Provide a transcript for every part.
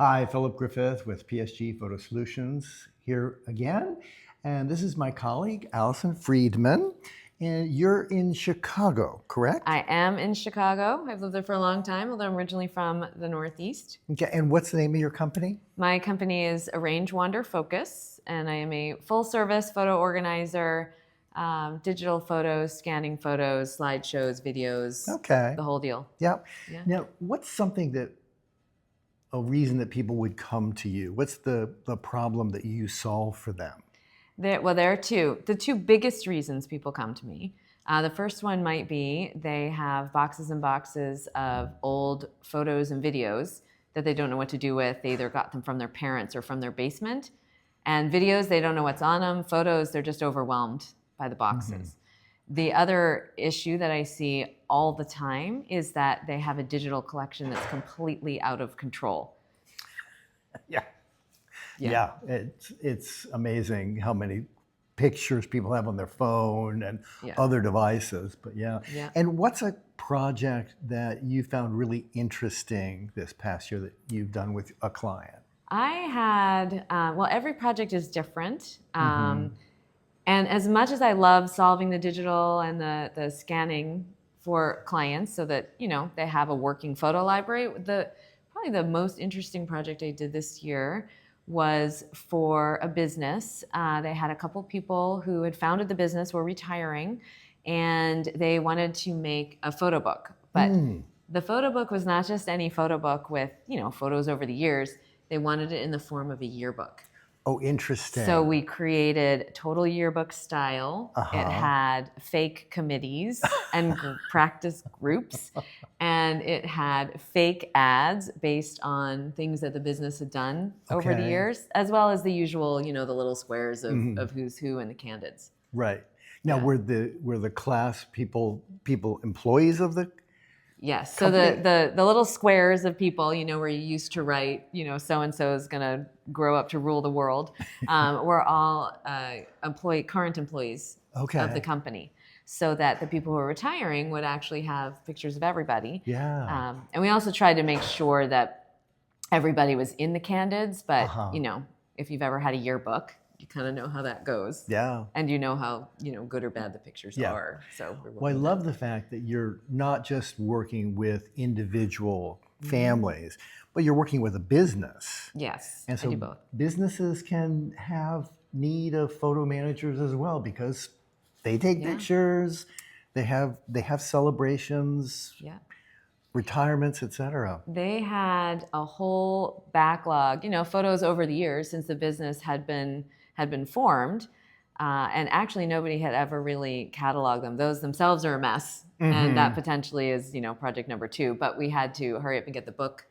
Hi, Philip Griffith with PSG Photo Solutions here again. And this is my colleague, Allison Freedman. And you're in Chicago, correct? I am in Chicago. I've lived there for a long time, although I'm originally from the Northeast. Okay, and what's the name of your company? My company is Arrange Wander Focus, and I am a full-service photo organizer, digital photos, scanning photos, slideshows, videos, Okay. the whole deal. Yep. Yeah. Now, what's something that, a reason that people would come to you? What's the problem that you solve for them? There are two. The two biggest reasons people come to me. The first one might be they have boxes and boxes of old photos and videos that they don't know what to do with. They either got them from their parents or from their basement. And videos, they don't know what's on them. Photos, they're just overwhelmed by the boxes. Mm-hmm. The other issue that I see all the time is that they have a digital collection that's completely out of control. Yeah, it's amazing how many pictures people have on their phone and other devices. But yeah. And what's a project that you found really interesting this past year that you've done with a client? I had, every project is different. And as much as I love solving the digital and the scanning for clients so that, they have a working photo library, probably the most interesting project I did this year was for a business. They had a couple people who had founded the business, were retiring, and they wanted to make a photo book. But the photo book was not just any photo book with, photos over the years. They wanted it in the form of a yearbook. Oh, interesting. So we created total yearbook style. It had fake committees and practice groups, and it had fake ads based on things that the business had done over the years, as well as the usual, the little squares of who's who and the candids. Right. Now, were the class people employees of the Yes. So company? the little squares of people, where you used to write, so-and-so is going to grow up to rule the world, were all current employees of the company, so that the people who are retiring would actually have pictures of everybody. Yeah. And we also tried to make sure that everybody was in the candids, but, if you've ever had a yearbook, you kind of know how that goes. Yeah. And you know how, good or bad the pictures are. So I love the fact that you're not just working with individual families, but you're working with a business. Yes, and so I do both. Businesses can have need of photo managers as well because they take pictures, they have celebrations, retirements, etc. They had a whole backlog, photos over the years since the business had been formed, and actually nobody had ever really cataloged them. Those themselves are a mess, and that potentially is, project number 2. But we had to hurry up and get the book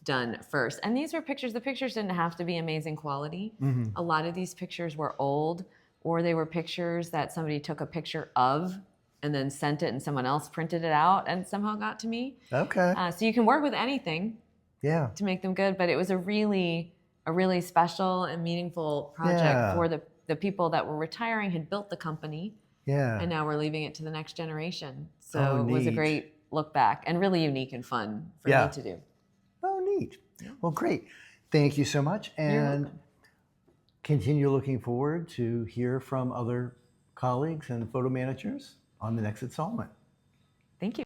done first. And these were pictures. The pictures didn't have to be amazing quality. A lot of these pictures were old, or they were pictures that somebody took a picture of and then sent it, and someone else printed it out and somehow got to me. Okay. So you can work with anything to make them good, but it was a really special and meaningful project for the people that were retiring, had built the company, and now we're leaving it to the next generation. So it was a great look back and really unique and fun for me to do. Oh, neat. Well, great. Thank you so much, and continue looking forward to hear from other colleagues and photo managers on the next installment.